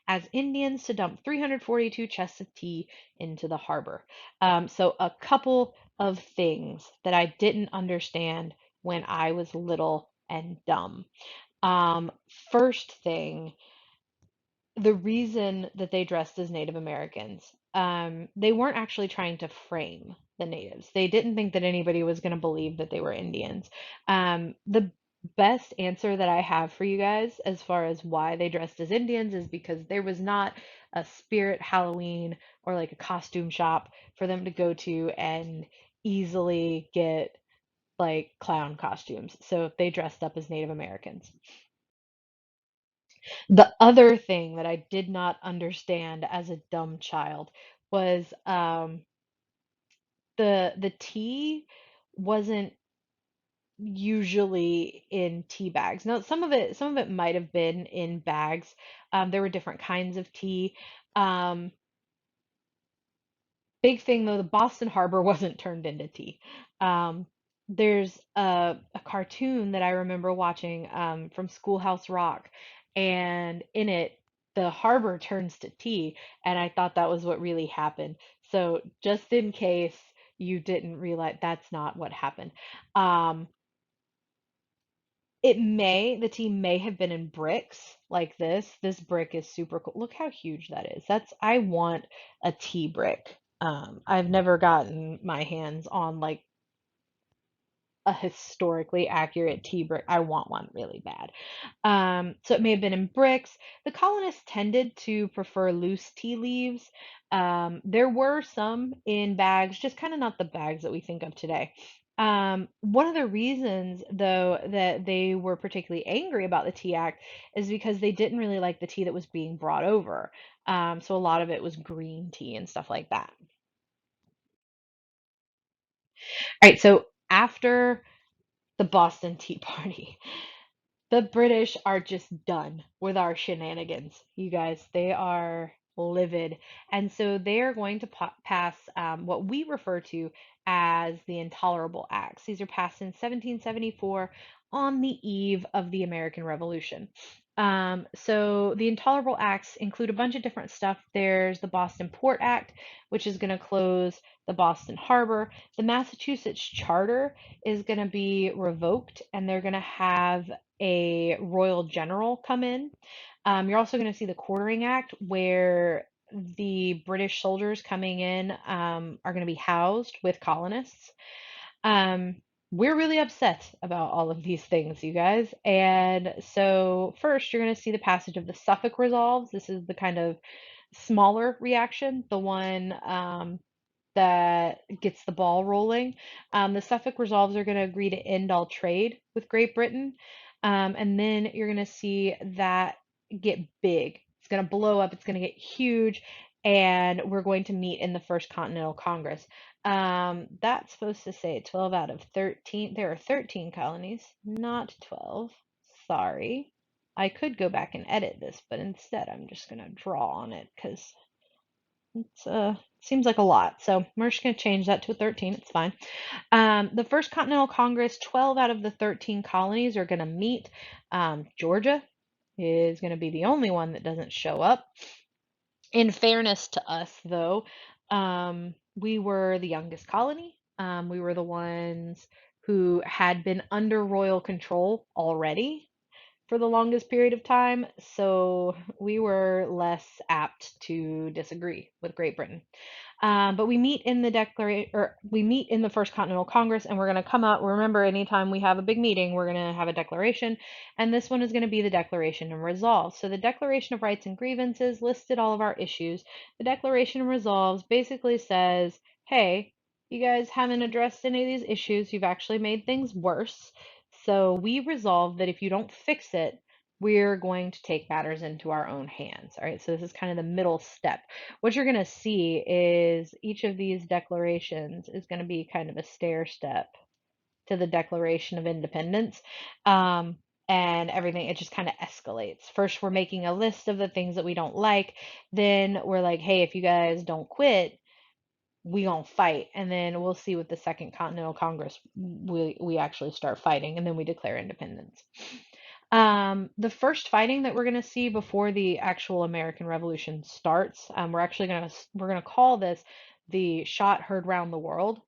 as Indians to dump 342 chests of tea into the harbor. So, a couple of things that I didn't understand when I was little and dumb. Um, First thing, the reason that they dressed as Native Americans, they weren't actually trying to frame the natives. They didn't think that anybody was going to believe that they were Indians. The best answer that I have for you guys as far as why they dressed as Indians is because there was not a spirit Halloween or like a costume shop for them to go to and easily get like clown costumes. So they dressed up as Native Americans. The other thing that I did not understand as a dumb child was the tea wasn't usually in tea bags. Now some of it might have been in bags. There were different kinds of tea. Um, Big thing though, the Boston Harbor wasn't turned into tea. Um, there's a cartoon that I remember watching from Schoolhouse Rock, and in it, the harbor turns to tea, and I thought that was what really happened. So just in case you didn't realize, that's not what happened. Um, the tea may have been in bricks like this. This brick is super cool. Look how huge that is. I want a tea brick. I've never gotten my hands on like a historically accurate tea brick. I want one really bad. So it may have been in bricks. The colonists tended to prefer loose tea leaves. There were some in bags, just kind of not the bags that we think of today. One of the reasons, though, that they were particularly angry about the Tea Act is because they didn't really like the tea that was being brought over. So a lot of it was green tea and stuff like that. All right, so after the Boston Tea Party, the British are just done with our shenanigans. You guys, they are livid. And so they are going to pass what we refer to as the Intolerable Acts. These are passed in 1774 on the eve of the American Revolution. So the Intolerable Acts include a bunch of different stuff. There's the Boston Port Act, which is going to close the Boston Harbor. The Massachusetts Charter is going to be revoked, and they're going to have a royal general come in. You're also going to see the Quartering Act, where the British soldiers coming in are going to be housed with colonists. Um, we're really upset about all of these things, you guys. And so, first, you're going to see the passage of the Suffolk Resolves. This is the kind of smaller reaction, the one that gets the ball rolling. The Suffolk Resolves are going to agree to end all trade with Great Britain. And then you're going to see that get big. It's going to blow up, it's going to get huge, and we're going to meet in the First Continental Congress. That's supposed to say 12 out of 13. There are 13 colonies, not 12. Sorry. I could go back and edit this, but instead I'm just going to draw on it because it's seems like a lot. So we're just going to change that to a 13. It's fine. The First Continental Congress, 12 out of the 13 colonies are going to meet. Georgia is going to be the only one that doesn't show up. In fairness to us, though, we were the youngest colony. We were the ones who had been under royal control already for the longest period of time, so we were less apt to disagree with Great Britain. But we meet in the declaration, or we meet in the First Continental Congress, and we're going to come out. Remember, anytime we have a big meeting, we're going to have a declaration, and this one is going to be the Declaration and Resolve. So the Declaration of Rights and Grievances listed all of our issues. The Declaration and Resolves basically says, hey, you guys haven't addressed any of these issues. You've actually made things worse. So we resolve that if you don't fix it, we're going to take matters into our own hands. All right, so this is kind of the middle step. What you're going to see is each of these declarations is going to be kind of a stair step to the Declaration of Independence. And everything, it just kind of escalates. First, we're making a list of the things that we don't like. Then we're like, hey, if you guys don't quit, we gonna fight. And then we'll see with the Second Continental Congress, we actually start fighting, and then we declare independence. The first fighting that we're going to see before the actual American Revolution starts, we're gonna call this the shot heard round the world.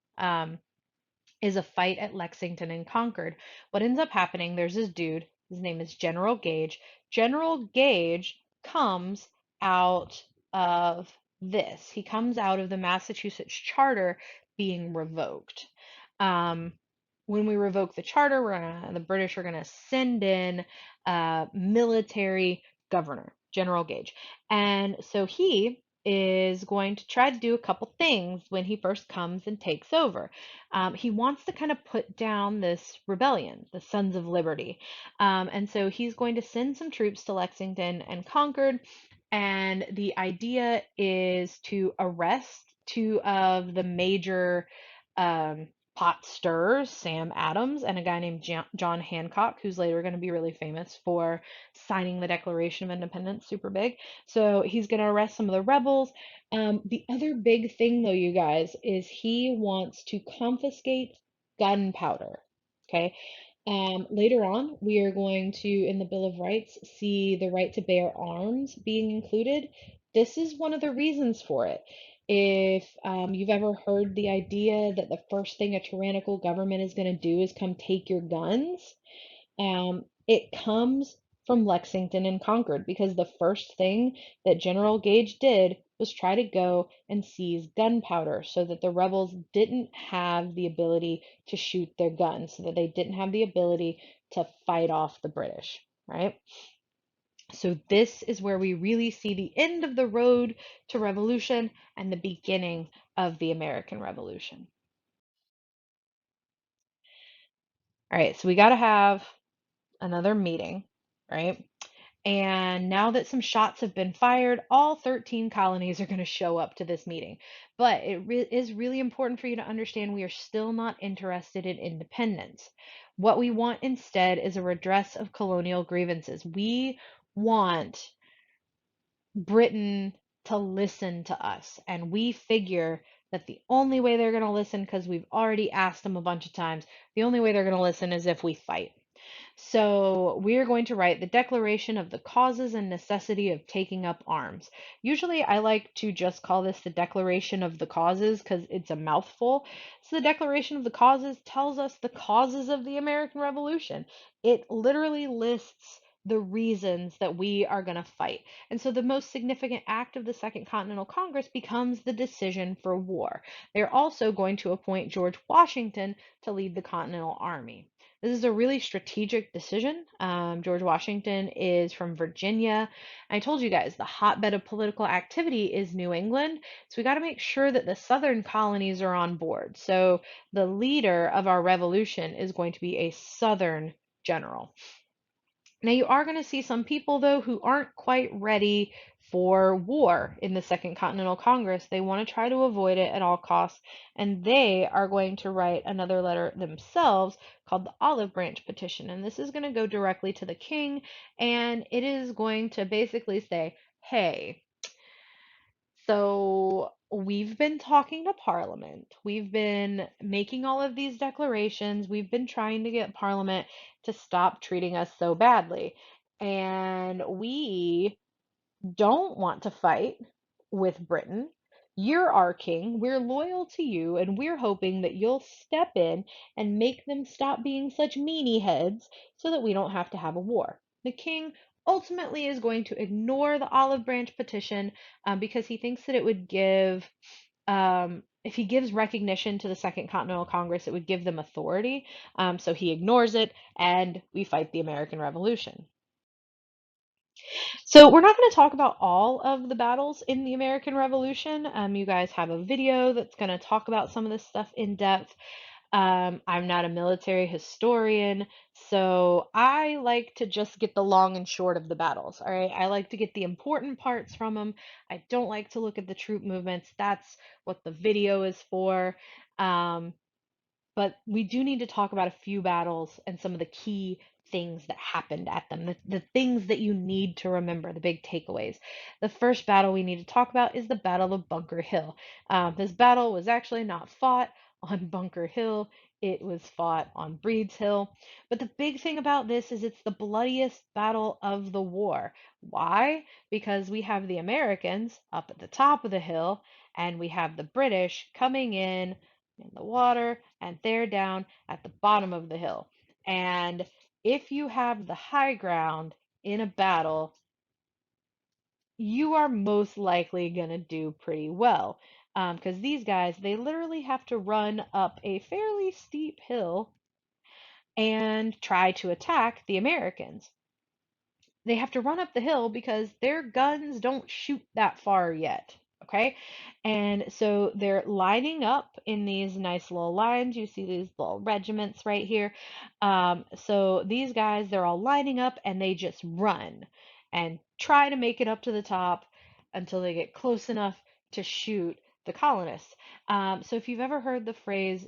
Is a fight at Lexington and Concord. What ends up happening, there's this dude, his name is General Gage. General Gage comes out of this. He comes out of the Massachusetts Charter being revoked. Um, when we revoke the charter, the British are gonna send in a military governor, General Gage. And so he is going to try to do a couple things when he first comes and takes over. He wants to kind of put down this rebellion, the Sons of Liberty. And so he's going to send some troops to Lexington and Concord. And the idea is to arrest two of the major um, pot stirrers, Sam Adams and a guy named John Hancock, who's later going to be really famous for signing the Declaration of Independence, super big. So he's going to arrest some of the rebels. The other big thing, though, you guys, is he wants to confiscate gunpowder. Okay. Later on, we are going to, in the Bill of Rights, see the right to bear arms being included. This is one of the reasons for it. If you've ever heard the idea that the first thing a tyrannical government is going to do is come take your guns, it comes from Lexington and Concord because the first thing that General Gage did was try to go and seize gunpowder so that the rebels didn't have the ability to shoot their guns, so that they didn't have the ability to fight off the British, right? So this is where we really see the end of the road to revolution and the beginning of the American Revolution. All right, so we got to have another meeting, right? And now that some shots have been fired, all 13 colonies are going to show up to this meeting. But it is really important for you to understand we are still not interested in independence. What we want instead is a redress of colonial grievances. We want Britain to listen to us. And we figure that the only way they're going to listen, because we've already asked them a bunch of times, the only way they're going to listen is if we fight. So we're going to write the Declaration of the Causes and Necessity of Taking Up Arms. Usually I like to just call this the Declaration of the Causes because it's a mouthful. So the Declaration of the Causes tells us the causes of the American Revolution. It literally lists the reasons that we are going to fight. And so the most significant act of the Second Continental Congress becomes the decision for war. They're also going to appoint George Washington to lead the Continental Army. This is a really strategic decision. George Washington is from Virginia. I told you guys the hotbed of political activity is New England. So we got to make sure that the southern colonies are on board. So the leader of our revolution is going to be a southern general. Now, you are going to see some people, though, who aren't quite ready for war in the Second Continental Congress. They want to try to avoid it at all costs, and they are going to write another letter themselves called the Olive Branch Petition. And this is going to go directly to the king, and it is going to basically say, hey, so we've been talking to Parliament. We've been making all of these declarations. We've been trying to get Parliament to stop treating us so badly. And we don't want to fight with Britain. You're our king. We're loyal to you, and we're hoping that you'll step in and make them stop being such meanie heads so that we don't have to have a war. The king ultimately is going to ignore the Olive Branch petition because he thinks that it would give, if he gives recognition to the Second Continental Congress, it would give them authority. So he ignores it, and we fight the American Revolution. So we're not going to talk about all of the battles in the American Revolution. You guys have a video that's going to talk about some of this stuff in depth. I'm not a military historian, so I like to just get the long and short of the battles. All right. I like to get the important parts from them. I don't like to look at the troop movements. That's what the video is for. Um, but we do need to talk about a few battles and some of the key things that happened at them, the things that you need to remember, the big takeaways. The first battle we need to talk about is the Battle of Bunker Hill. This battle was actually not fought on Bunker Hill, it was fought on Breed's Hill. But the big thing about this is it's the bloodiest battle of the war. Why? Because we have the Americans up at the top of the hill, and we have the British coming in the water, and they're down at the bottom of the hill. And if you have the high ground in a battle, you are most likely going to do pretty well. Because these guys, they literally have to run up a fairly steep hill and try to attack the Americans. They have to run up the hill because their guns don't shoot that far yet. Okay. And so they're lining up in these nice little lines. You see these little regiments right here. So these guys, they're all lining up and they just run and try to make it up to the top until they get close enough to shoot the colonists. So if you've ever heard the phrase,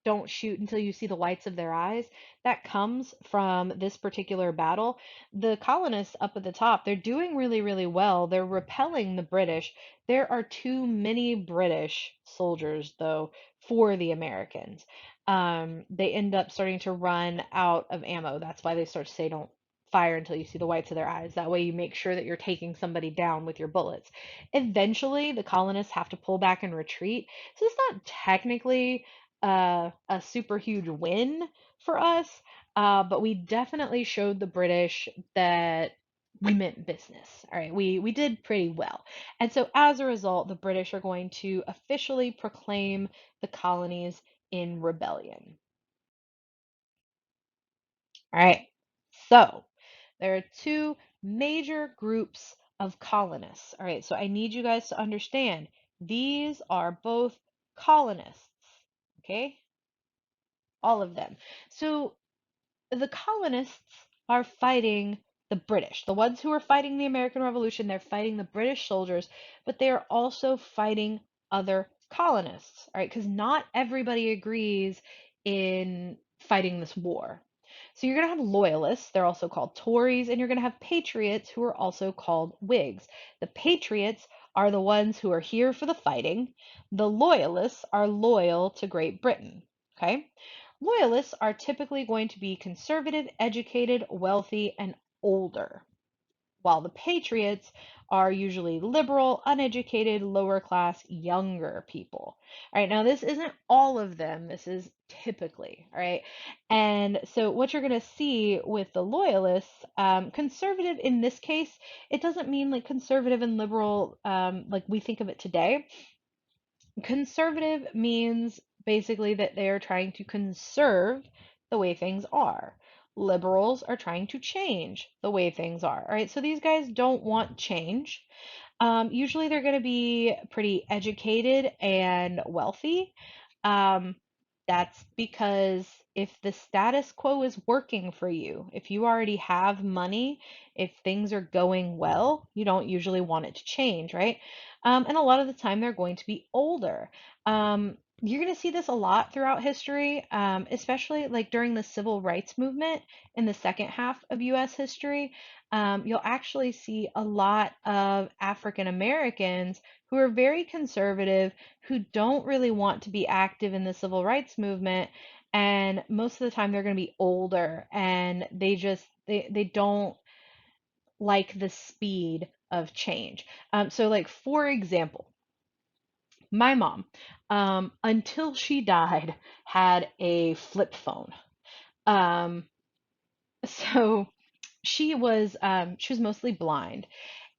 don't shoot until you see the whites of their eyes. That comes from this particular battle. The colonists up at the top, they're doing really, really well. They're repelling the British. There are too many British soldiers, though, for the Americans. They end up starting to run out of ammo. That's why they start to say, don't fire until you see the whites of their eyes. That way you make sure that you're taking somebody down with your bullets. Eventually, the colonists have to pull back and retreat. So it's not technically a super huge win for us, but we definitely showed the British that we meant business. All right, we did pretty well. And so as a result, the British are going to officially proclaim the colonies in rebellion. All right, so there are two major groups of colonists. All right, so I need you guys to understand these are both colonists, okay? All of them. So the colonists are fighting the British. The ones who are fighting the American Revolution, they're fighting the British soldiers, but they are also fighting other colonists, all right? Because not everybody agrees in fighting this war. So you're going to have loyalists, they're also called Tories, and you're going to have patriots who are also called Whigs. The patriots are the ones who are here for the fighting. The loyalists are loyal to Great Britain, okay? Loyalists are typically going to be conservative, educated, wealthy, and older, while the patriots are usually liberal, uneducated, lower class, younger people. All right, now this isn't all of them, this is typically, all right? And so what you're going to see with the loyalists, conservative in this case, it doesn't mean like conservative and liberal like we think of it today. Conservative means basically that they are trying to conserve the way things are. Liberals are trying to change the way things are. All right, so these guys don't want change. Usually they're going to be pretty educated and wealthy. Um, that's because if the status quo is working for you, if you already have money, if things are going well, you don't usually want it to change, right? And a lot of the time they're going to be older. You're going to see this a lot throughout history, especially like during the civil rights movement in the second half of US history. You'll actually see a lot of African Americans who are very conservative, who don't really want to be active in the civil rights movement. And most of the time they're going to be older and they don't like the speed of change. So like for example, my mom, until she died, had a flip phone. Um, so she was mostly blind.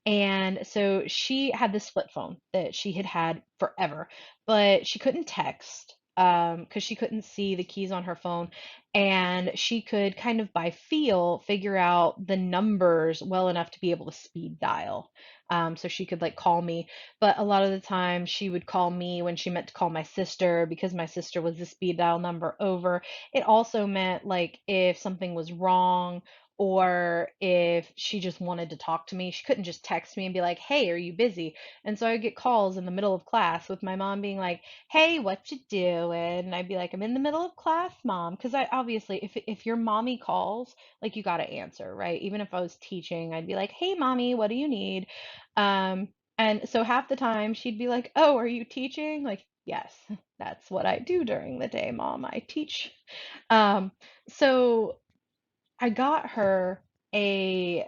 And so she had this flip phone that she had had forever, but she couldn't text. because she couldn't see the keys on her phone, and she could kind of by feel figure out the numbers well enough to be able to speed dial. So she could like call me, but a lot of the time she would call me when she meant to call my sister because my sister was the speed dial number over. It also meant like if something was wrong or if she just wanted to talk to me, she couldn't just text me and be like, "Hey, are you busy?" And so I would get calls in the middle of class with my mom being like, "Hey, what you doing?" And I'd be like, "I'm in the middle of class, mom." Because I obviously, if your mommy calls, like you got to answer, right? Even if I was teaching, I'd be like, "Hey, mommy, what do you need?" Um, and so half the time she'd be like, "Oh, are you teaching?" Like, yes, that's what I do during the day, mom. I teach. So I got her a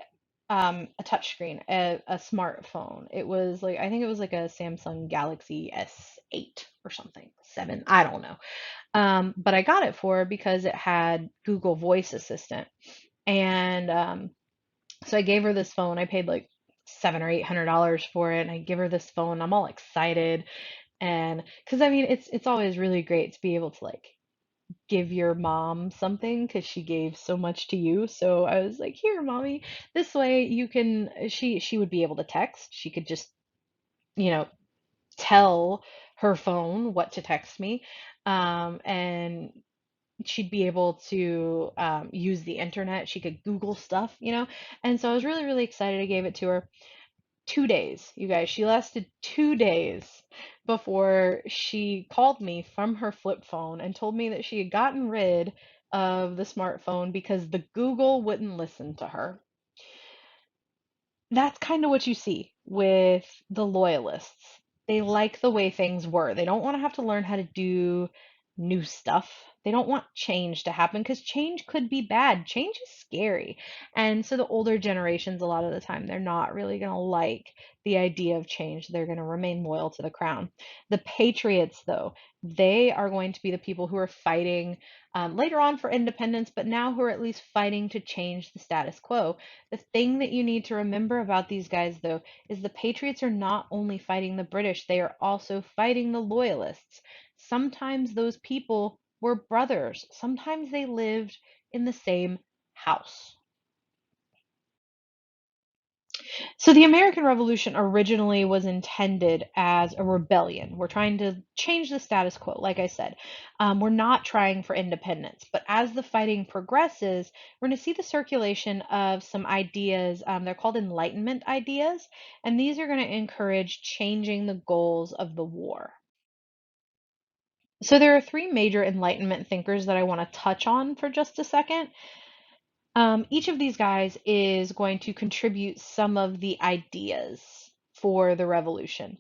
a touchscreen, a smartphone. It was like I think it was like a Samsung Galaxy S8 or something, 7, I don't know. But I got it for her because it had Google Voice Assistant. And so I gave her this phone. I paid like $700 or $800 for it, and I give her this phone. I'm all excited, and because I mean, it's always really great to be able to like give your mom something because she gave so much to you. So I was like, "Here, mommy, this way you can." She would be able to text. She could just, you know, tell her phone what to text me, and she'd be able to use the internet. She could Google stuff, you know. And so I was really, really excited. I gave it to her. 2 days, you guys. She lasted 2 days before she called me from her flip phone and told me that she had gotten rid of the smartphone because the Google wouldn't listen to her. That's kind of what you see with the loyalists. They like the way things were. They don't want to have to learn how to do new stuff. They don't want change to happen because change could be bad. Change is scary. And so the older generations, a lot of the time, they're not really going to like the idea of change. They're going to remain loyal to the crown. The patriots, though, they are going to be the people who are fighting later on for independence, but now who are at least fighting to change the status quo. The thing that you need to remember about these guys, though, is the Patriots are not only fighting the British, they are also fighting the Loyalists. Sometimes those people were brothers, sometimes they lived in the same house. So the American Revolution originally was intended as a rebellion. We're trying to change the status quo, like I said. We're not trying for independence. But as the fighting progresses, we're going to see the circulation of some ideas. They're called Enlightenment ideas, and these are going to encourage changing the goals of the war. So there are three major Enlightenment thinkers that I want to touch on for just a second. Each of these guys is going to contribute some of the ideas for the revolution,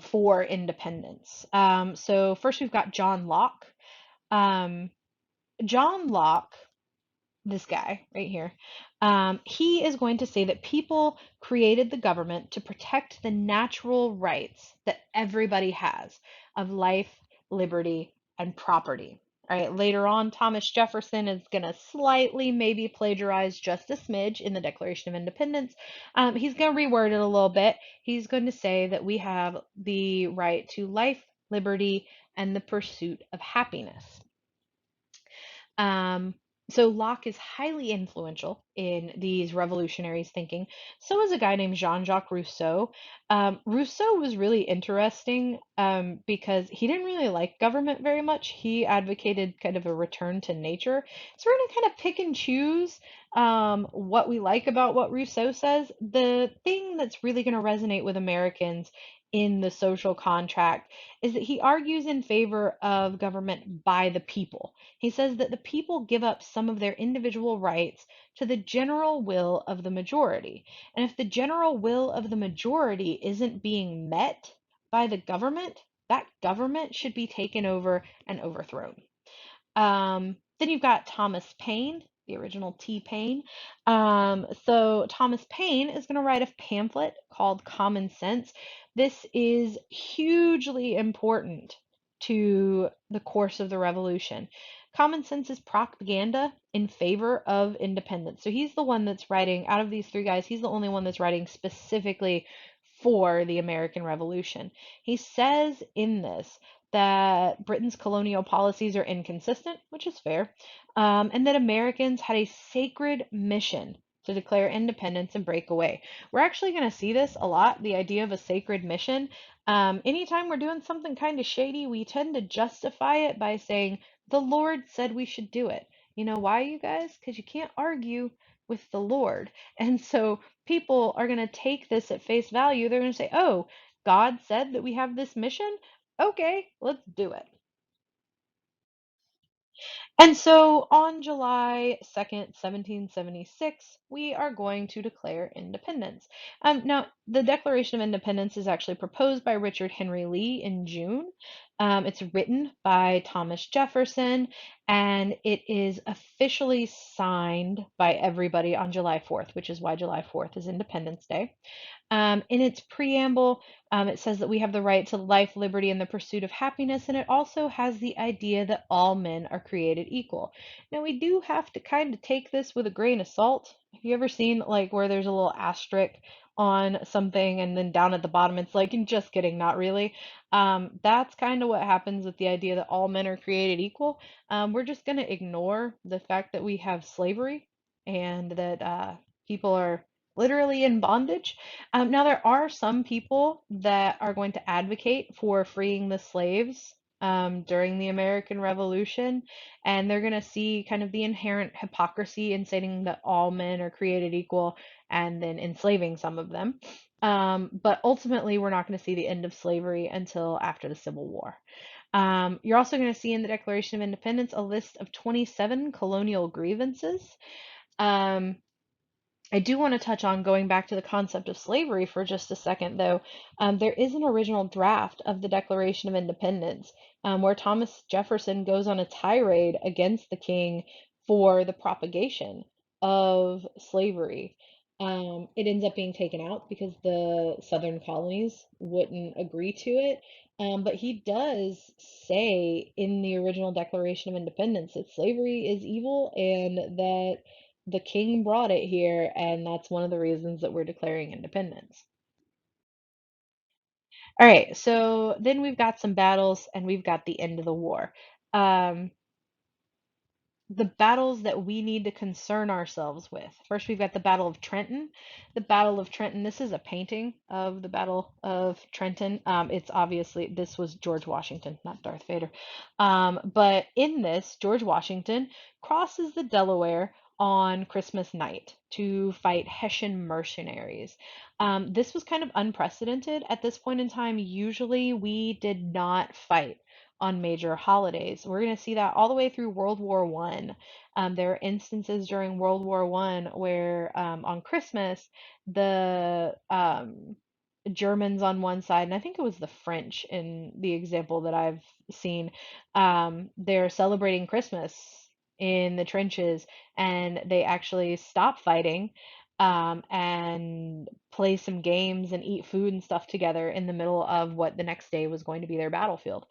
for independence. So first we've got John Locke. Um, John Locke, this guy right here, he is going to say that people created the government to protect the natural rights that everybody has of life, liberty, and property. All right, later on, Thomas Jefferson is going to slightly maybe plagiarize just a smidge in the Declaration of Independence. He's going to reword it a little bit. He's going to say that we have the right to life, liberty, and the pursuit of happiness. Um, so Locke is highly influential in these revolutionaries' thinking. So is a guy named Jean-Jacques Rousseau. Rousseau was really interesting because he didn't really like government very much. He advocated kind of a return to nature. So we're going to kind of pick and choose what we like about what Rousseau says. The thing that's really going to resonate with Americans in the social contract is that he argues in favor of government by the people. He says that the people give up some of their individual rights to the general will of the majority. And if the general will of the majority isn't being met by the government, that government should be taken over and overthrown. Then you've got Thomas Paine, the original T. Paine. So Thomas Paine is going to write a pamphlet called Common Sense. This is hugely important to the course of the revolution. Common Sense is propaganda in favor of independence. So he's the one that's writing, out of these three guys, he's the only one that's writing specifically for the American Revolution. He says in this that Britain's colonial policies are inconsistent, which is fair, and that Americans had a sacred mission to declare independence and break away. We're actually going to see this a lot, the idea of a sacred mission. Anytime we're doing something kind of shady, we tend to justify it by saying, the Lord said we should do it. You know why, you guys? Because you can't argue with the Lord. And so people are going to take this at face value. They're going to say, oh, God said that we have this mission? Okay, let's do it. And so on July 2nd, 1776, we are going to declare independence. Now, the Declaration of Independence is actually proposed by Richard Henry Lee in June. It's written by Thomas Jefferson, and it is officially signed by everybody on July 4th, which is why July 4th is Independence Day. In its preamble, it says that we have the right to life, liberty, and the pursuit of happiness, and it also has the idea that all men are created equal. Now, we do have to kind of take this with a grain of salt. Have you ever seen like where there's a little asterisk on something and then down at the bottom it's like, just kidding, not really? That's kind of what happens with the idea that all men are created equal. We're just going to ignore the fact that we have slavery and that people are literally in bondage. Now, there are some people that are going to advocate for freeing the slaves during the American Revolution, and they're going to see kind of the inherent hypocrisy in saying that all men are created equal and then enslaving some of them. But ultimately, we're not going to see the end of slavery until after the Civil War. You're also going to see in the Declaration of Independence a list of 27 colonial grievances. Um, I do want to touch on going back to the concept of slavery for just a second, though. There is an original draft of the Declaration of Independence where Thomas Jefferson goes on a tirade against the king for the propagation of slavery. It ends up being taken out because the southern colonies wouldn't agree to it. But he does say in the original Declaration of Independence that slavery is evil and that the king brought it here, and that's one of the reasons that we're declaring independence. All right, so then we've got some battles and we've got the end of the war. Um, the battles that we need to concern ourselves with. First, we've got the Battle of Trenton. The Battle of Trenton, this is a painting of the Battle of Trenton. It's obviously, this was George Washington, not Darth Vader. But in this, George Washington crosses the Delaware on Christmas night to fight Hessian mercenaries. This was kind of unprecedented at this point in time. Usually, we did not fight on major holidays. We're going to see that all the way through World War One. There are instances during World War One where on Christmas the Germans on one side, and I think it was the French in the example that I've seen, they're celebrating Christmas in the trenches, and they actually stop fighting and play some games and eat food and stuff together in the middle of what the next day was going to be their battlefield.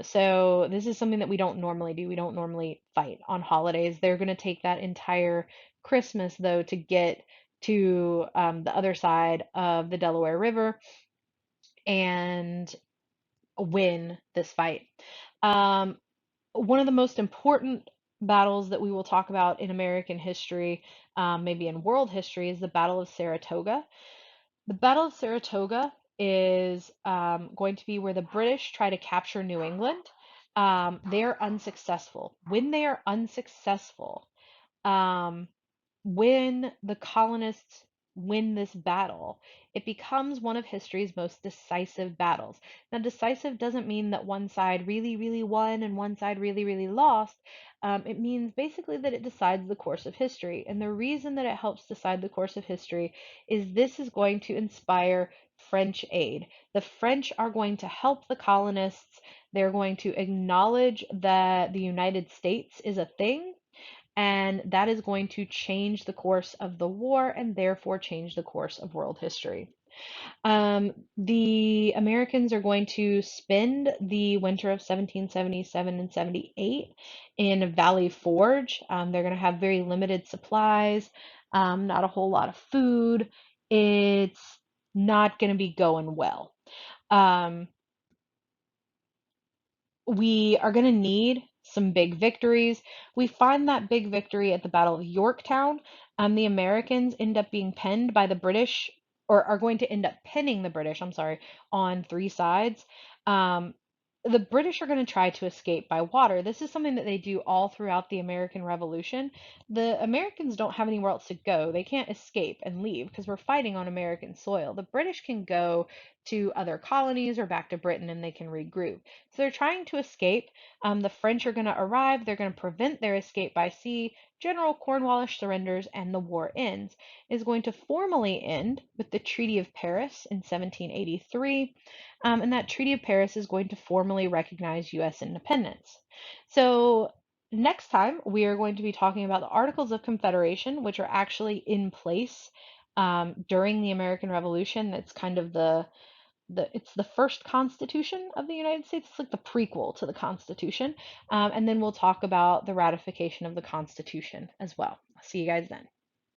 So this is something that we don't normally do. We don't normally fight on holidays. They're going to take that entire Christmas, though, to get to the other side of the Delaware River and win this fight. Um, One of the most important battles that we will talk about in American history, maybe in world history, is the Battle of Saratoga. The Battle of Saratoga is going to be where the British try to capture New England. They are unsuccessful. When they are unsuccessful, um, when the colonists win this battle, it becomes one of history's most decisive battles. Now, decisive doesn't mean that one side really, really won and one side really, really lost. It means basically that it decides the course of history. And the reason that it helps decide the course of history is this is going to inspire French aid. The French are going to help the colonists. They're going to acknowledge that the United States is a thing, and that is going to change the course of the war and therefore change the course of world history. The Americans are going to spend the winter of 1777 and 78 in Valley Forge. They're going to have very limited supplies, not a whole lot of food. It's not going to be going well. Um, We are going to need some big victories. We find that big victory at the Battle of Yorktown. The Americans end up being penned by the British, or are going to end up pinning the British, I'm sorry, on three sides. Um, the British are going to try to escape by water. This is something that they do all throughout the American Revolution. The Americans don't have anywhere else to go. They can't escape and leave because we're fighting on American soil. The British can go to other colonies or back to Britain and they can regroup. So they're trying to escape. The French are going to arrive. They're going to prevent their escape by sea. General Cornwallis surrenders and the war ends. It is going to formally end with the Treaty of Paris in 1783. And that Treaty of Paris is going to formally recognize U.S. independence. So next time, we are going to be talking about the Articles of Confederation, which are actually in place during the American Revolution. It's kind of it's the first Constitution of the United States. It's like the prequel to the Constitution. And then we'll talk about the ratification of the Constitution as well. See you guys then.